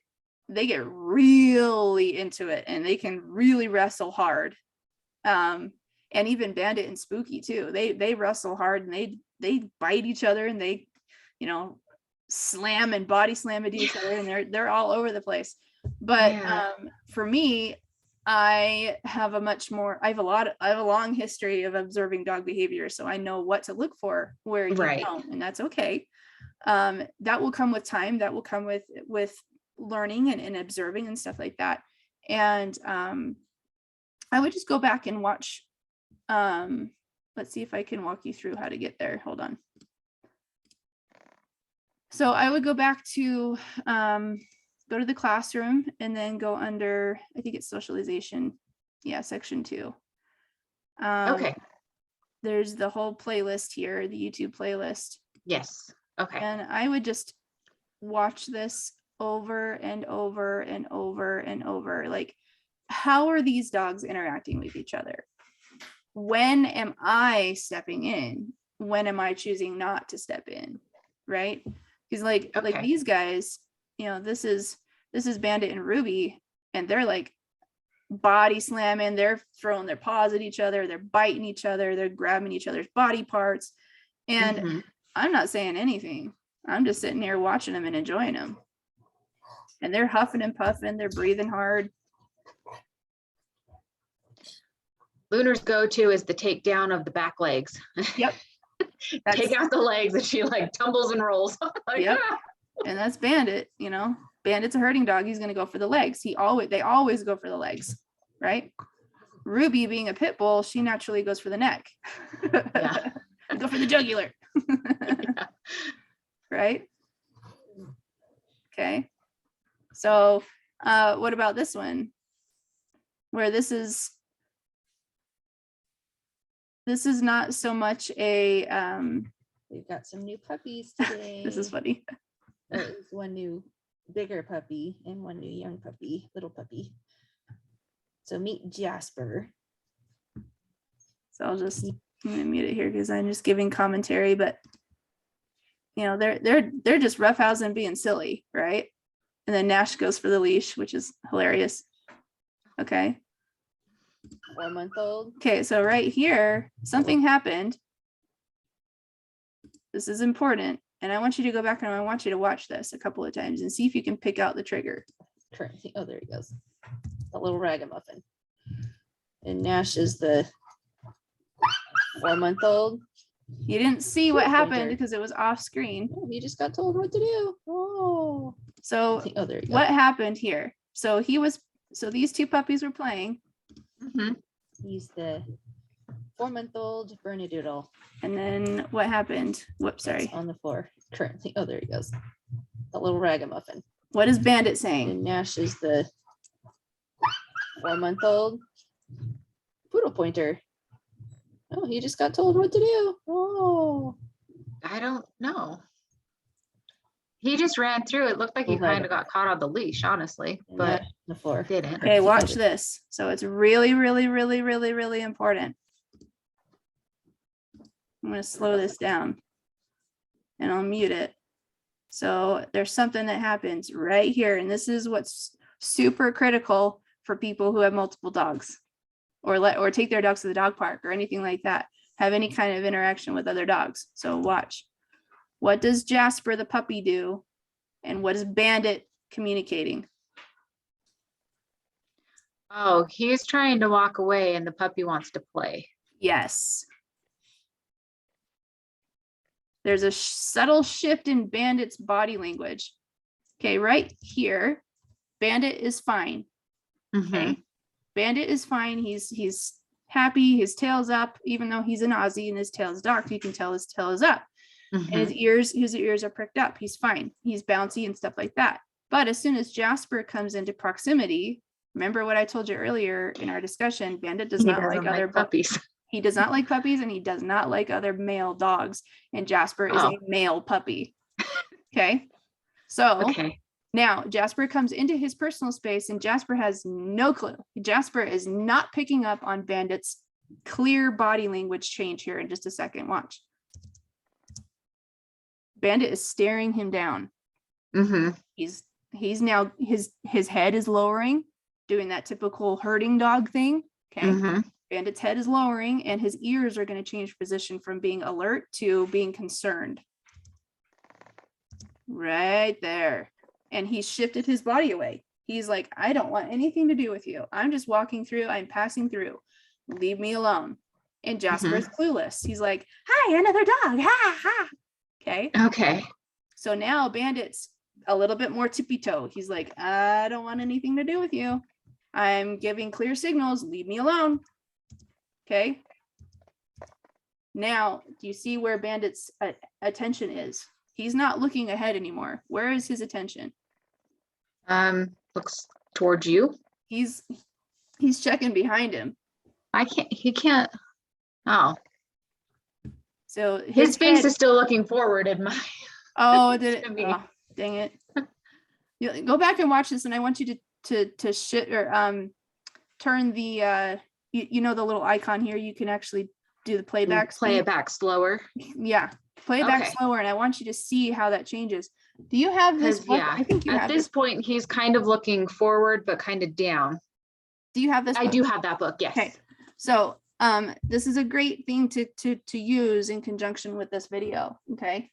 really into it and they can really wrestle hard. And even Bandit and Spooky too. They wrestle hard and they bite each other and they, you know, slam and body slam at each other and they're all over the place. But Yeah. for me, I have a long history of observing dog behavior, so I know what to look for where you Right. don't, and that's okay. That will come with time. That will come with learning and observing and stuff like that. And I would just go back and watch. Let's see if I can walk you through how to get there. Hold on. So I would go back to go to the classroom and then go under, I think it's socialization. Yeah, section 2. Okay. There's the whole playlist here, the YouTube playlist. Yes. Okay. And I would just watch this over and over and over and over. Like, how are these dogs interacting with each other? When am I stepping in? When am I choosing not to step in? Right? Because like Okay. these guys, you know, this is Bandit and Ruby, and they're like body slamming, they're throwing their paws at each other, they're biting each other, they're grabbing each other's body parts. And Mhm. I'm not saying anything. I'm just sitting here watching them and enjoying them. And they're huffing and puffing, they're breathing hard. Lunar's go-to is the takedown of the back legs. Yep. Take out the legs and she like tumbles and rolls. Like, Yep. "Ah." And that's Bandit, you know. Bandit's a herding dog. He's going to go for the legs. They always go for the legs, right? Ruby, being a pit bull, she naturally goes for the neck. Yeah. Go for the jugular. Yeah. Right? Okay. So what about this one? Where this is not so much a We've got some new puppies today. this is funny. There's one new bigger puppy and one new young puppy, little puppy. So meet Jasper. So I'm gonna mute it here because I'm just giving commentary, but you know, they're just roughhousing, being silly, right? And then Nash goes for the leash, which is hilarious. Okay. 4-month-old. Okay, so right here, something happened. This is important. And I want you to go back and I want you to watch this a couple of times and see if you can pick out the trigger. Currently, oh, there he goes. The little ragamuffin. And Nash is the 4-month-old. You didn't see what Poor happened pointer. because it was off screen. Oh, he just got told what to do. Oh. So Oh, there you go. what happened here? So these two puppies were playing, Mhm. He's the 4-month-old Bernedoodle. and then what happened? Whoops, sorry. That's on the floor currently. Oh, there he goes. The little ragamuffin. What is Bandit saying? And Nash is the 4-month-old poodle pointer. Oh, he just got told what to do. Oh. I don't know. He just ran through. It looked like he Oh, right. kind of got caught on the leash, honestly, And but Nash on the floor. didn't. Okay, watch this. So it's really, really, really, really, really important. I'm going to slow this down and I'll mute it. So there's something that happens right here. And this is what's super critical for people who have multiple dogs or take their dogs to the dog park or anything like that. Have any kind of interaction with other dogs. So watch. What does Jasper the puppy do? And what is Bandit communicating? Oh, he's trying to walk away and the puppy wants to play. Yes. There's a subtle shift in Bandit's body language. Okay, right here, Bandit is fine. Mhm. Okay, Bandit is fine. He's happy. His tail's up, even though he's an Aussie and his tail's docked. You can tell his tail is up. and his ears are pricked up. He's fine. He's bouncy and stuff like that. But as soon as Jasper comes into proximity, remember what I told you earlier in our discussion, Bandit does He not doesn't like other puppies. He does not like puppies, and he does not like other male dogs. And Jasper is a male puppy. Okay. So Okay. now Jasper comes into his personal space, and Jasper has no clue. Jasper is not picking up on Bandit's clear body language change here in just a second. Watch. Bandit is staring him down. He's now his head is lowering, doing that typical herding dog thing. Okay. Bandit's head is lowering, and his ears are going to change position from being alert to being concerned. Right there. And he shifted his body away. He's like, I don't want anything to do with you. I'm just walking through. I'm passing through. Leave me alone. And Jasper is clueless. He's like, hi, another dog. Ha ha. Okay. Okay. So now Bandit's a little bit more tippy toe. He's like, I don't want anything to do with you. I'm giving clear signals. Leave me alone. Okay. Now, do you see where Bandit's attention is? He's not looking ahead anymore. Where is his attention? Looks towards you. He's checking behind him. He can't. Oh, So his face head, is still looking forward in my. oh, did it? to me. Oh, dang it. You go back and watch this, and I want you to shit or turn the you know the little icon here. You can actually do the playback. Play speed. it back slower. Yeah, play it back Okay. slower, and I want you to see how that changes. Do you have this? Because yeah, I think you at have this this. point he's kind of looking forward, but kind of down. Do you have this? I book? do have that book. Yes. Okay. So this is a great thing to use in conjunction with this video. Okay.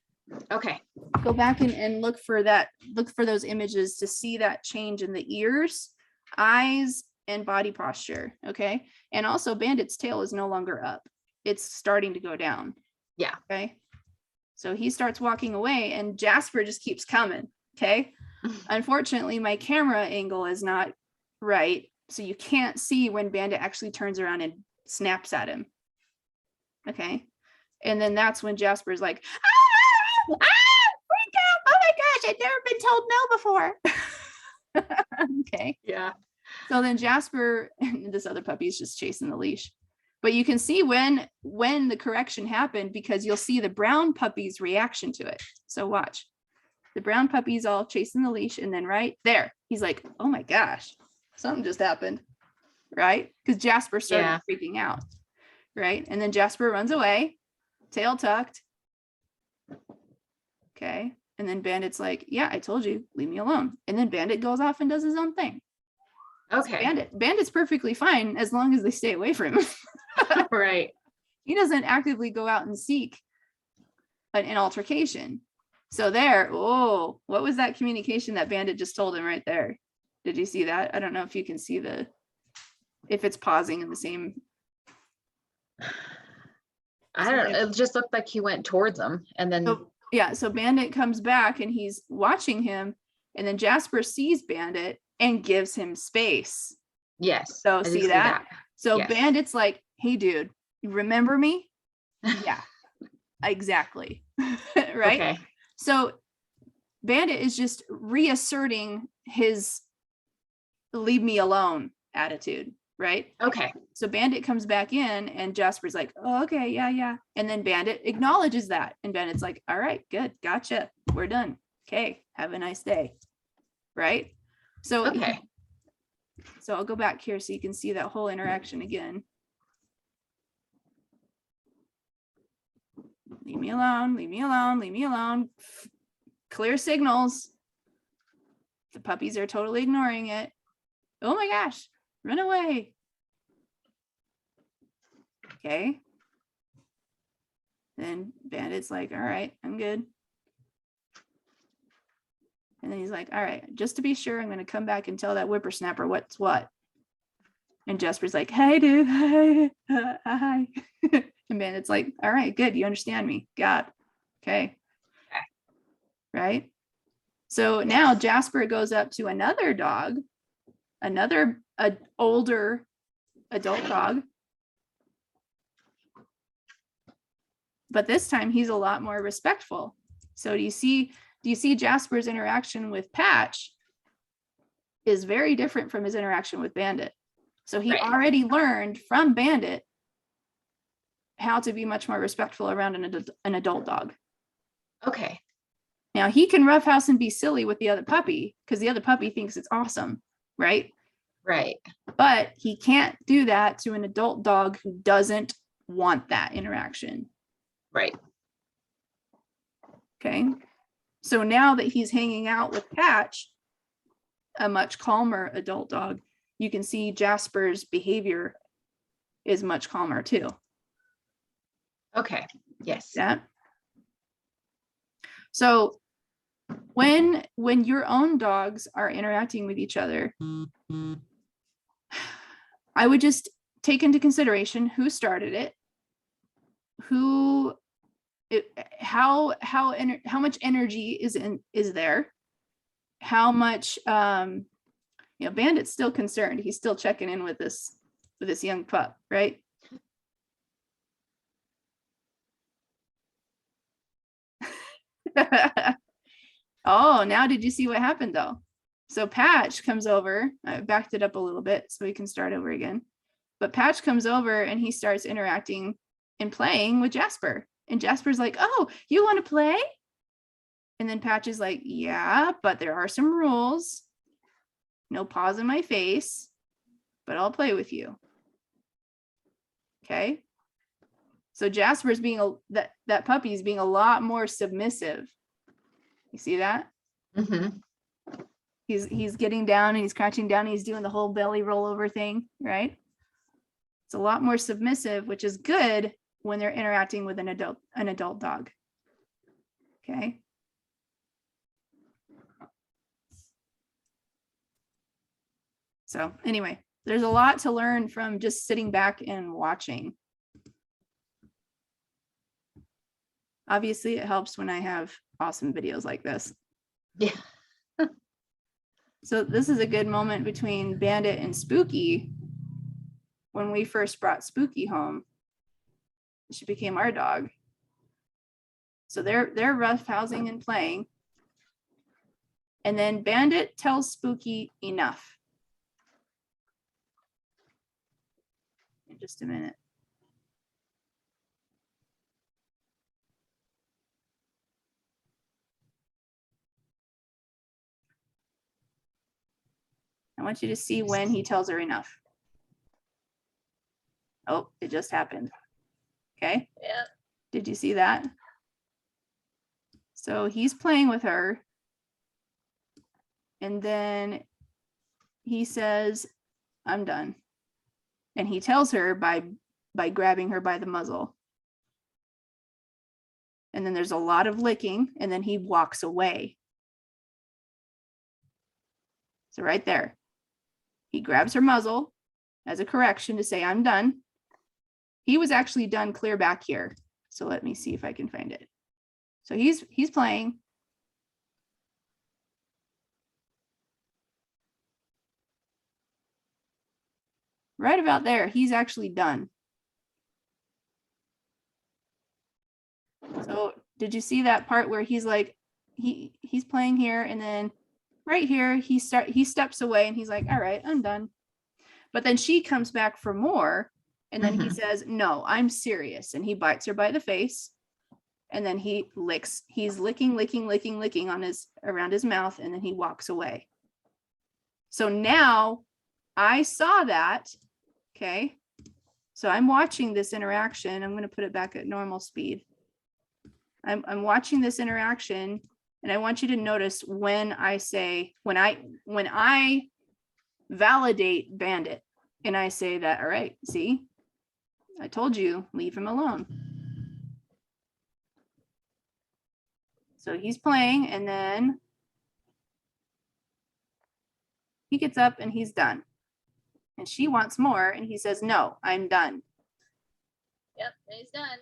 Okay. Go back and look for those images to see that change in the ears, eyes, and body posture. Okay. And also Bandit's tail is no longer up. It's starting to go down. Yeah. Okay. So he starts walking away, and Jasper just keeps coming. Okay. Unfortunately, my camera angle is not right. So you can't see when Bandit actually turns around and snaps at him. Okay. And then that's when Jasper's like, freak out. Oh my gosh, I've never been told no before. Okay. Yeah. So then Jasper, and this other puppy is just chasing the leash. But you can see when the correction happened, because you'll see the brown puppy's reaction to it. So watch. The brown puppy's all chasing the leash, and then right there, he's like, oh my gosh, something just happened. Right? Because Jasper started freaking out. Right? And then Jasper runs away, tail tucked. Okay. And then Bandit's like, yeah, I told you, leave me alone. And then Bandit goes off and does his own thing. Okay. So Bandit's perfectly fine as long as they stay away from him. Right. He doesn't actively go out and seek an altercation. So there, oh, what was that communication that Bandit just told him right there? Did you see that? I don't know if you can see if it's pausing in the same. I don't know. It just looked like he went towards him, and then So Bandit comes back and he's watching him, and then Jasper sees Bandit and gives him space. yes. So I did see that? So Yes. Bandit's like, hey dude, you remember me? Yeah, exactly. Right? Okay. So Bandit is just reasserting his leave me alone attitude, right? Okay. So Bandit comes back in, and Jasper's like, oh, okay, yeah. And then Bandit acknowledges that. And Bandit's like, all right, good, gotcha. We're done. Okay, have a nice day. Right? So, Okay. so I'll go back here so you can see that whole interaction again. Leave me alone, leave me alone, leave me alone. Clear signals. The puppies are totally ignoring it. Oh my gosh, run away. Okay. Then Bandit's like, all right, I'm good. And then he's like, all right, just to be sure, I'm going to come back and tell that whippersnapper what's what. And Jasper's like, hey, dude, hi. And Bandit's like, all right, good. You understand me. Got it. Okay. Right. So now Jasper goes up to another dog, another older adult dog. But this time he's a lot more respectful. So do you see Jasper's interaction with Patch is very different from his interaction with Bandit. So he Right. already learned from Bandit how to be much more respectful around an adult dog. Okay. Now he can roughhouse and be silly with the other puppy because the other puppy thinks it's awesome, right? Right. But he can't do that to an adult dog who doesn't want that interaction. Right. Okay. So now that he's hanging out with Patch, a much calmer adult dog, you can see Jasper's behavior is much calmer too. Okay. Yes. Yeah. So when your own dogs are interacting with each other, I would just take into consideration who started it, how much energy is there, how much Bandit's still concerned. He's still checking in with this young pup, right? Oh, now did you see what happened though? So Patch comes over. I backed it up a little bit so we can start over again. But Patch comes over and he starts interacting and playing with Jasper. And Jasper's like, "Oh, you want to play?" And then Patch is like, "Yeah, but there are some rules. No paws in my face, but I'll play with you." Okay. So Jasper's being that puppy's being a lot more submissive. You see that? Mm-hmm. He's getting down and he's crouching down. And he's doing the whole belly rollover thing, right? It's a lot more submissive, which is good when they're interacting with an adult dog. Okay. So anyway, there's a lot to learn from just sitting back and watching. Obviously, it helps when I have awesome videos like this. Yeah. So this is a good moment between Bandit and Spooky. When we first brought Spooky home, she became our dog. So they're roughhousing and playing. And then Bandit tells Spooky enough. In just a minute. I want you to see when he tells her enough. Oh, it just happened. Okay. Yeah. Did you see that? So he's playing with her. And then he says, "I'm done." And he tells her by grabbing her by the muzzle. And then there's a lot of licking, and then he walks away. So right there, he grabs her muzzle as a correction to say, "I'm done." He was actually done clear back here. So let me see if I can find it. So he's playing. Right about there, he's actually done. So did you see that part where he's like, he's playing here, and then right here, he steps away and he's like, "All right, I'm done." But then she comes back for more. And then he says, "No, I'm serious." And he bites her by the face. And then he's licking on around his mouth. And then he walks away. So now I saw that. Okay. So I'm watching this interaction. I'm going to put it back at normal speed. I'm watching this interaction, and I want you to notice when I validate Bandit and I say that, "All right, see, I told you, leave him alone." So he's playing, and then he gets up and he's done. And she wants more, and he says, "No, I'm done." Yep, he's done.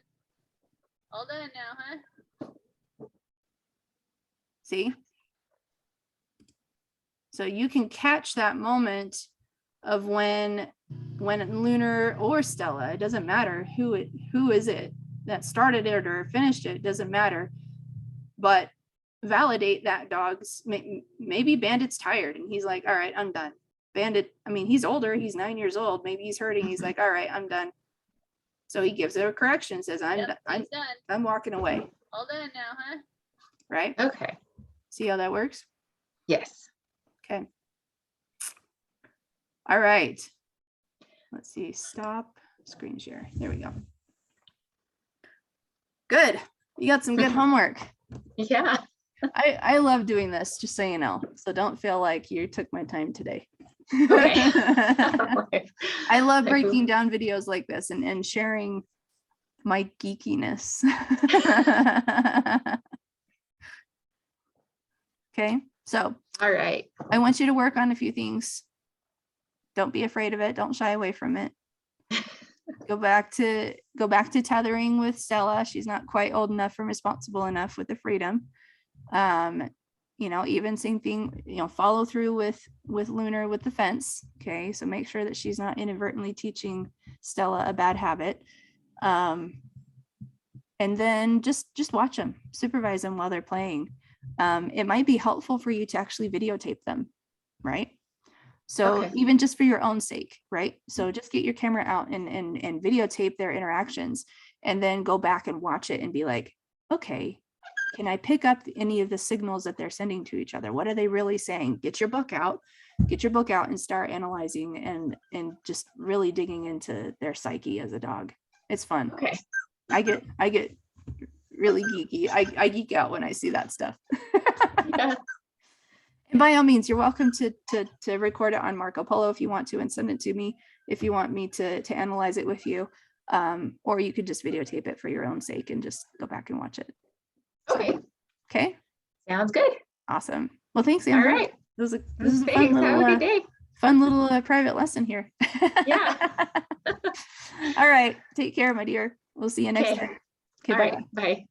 All done now, huh? See? So you can catch that moment of when Lunar or Stella, it doesn't matter who is it, that started it or finished it, doesn't matter. But validate that dog's, maybe Bandit's tired and he's like, all right, I'm done. Bandit, I mean, he's older, he's 9 years old, maybe he's hurting, he's like, all right, I'm done. So he gives it a correction, says, Yep, I'm he's done. I'm walking away, All done now, huh? right? Okay. See how that works? Yes. Okay. All right. Let's see, stop screen share. There we go. Good. You got some good homework. Yeah. I love doing this, just so you know. So don't feel like you took my time today. Okay. I love breaking down videos like this and sharing my geekiness. Okay, so All right. I want you to work on a few things. Don't be afraid of it. Don't shy away from it. Go back to tethering with Stella. She's not quite old enough and responsible enough with the freedom. Even same thing, follow through with Lunar with the fence. Okay, so make sure that she's not inadvertently teaching Stella a bad habit. And then just watch them, supervise them while they're playing. It might be helpful for you to actually videotape them, right? So Okay. even just for your own sake, right? So just get your camera out and videotape their interactions, and then go back and watch it and be like, okay, can I pick up any of the signals that they're sending to each other? What are they really saying? Get your book out and start analyzing and just really digging into their psyche as a dog. It's fun. Okay. I get really geeky. I geek out when I see that stuff. Yeah. And by all means, you're welcome to record it on Marco Polo if you want to and send it to me if you want me to analyze it with you. Or you could just videotape it for your own sake and just go back and watch it. Okay. Okay. Sounds good. Awesome. Well, thanks, All Amber. right. This is a Thanks. Have a good day. fun little private lesson here. Yeah. All right. Take care, my dear. We'll see you next Okay. time. Okay, All bye. right. Bye.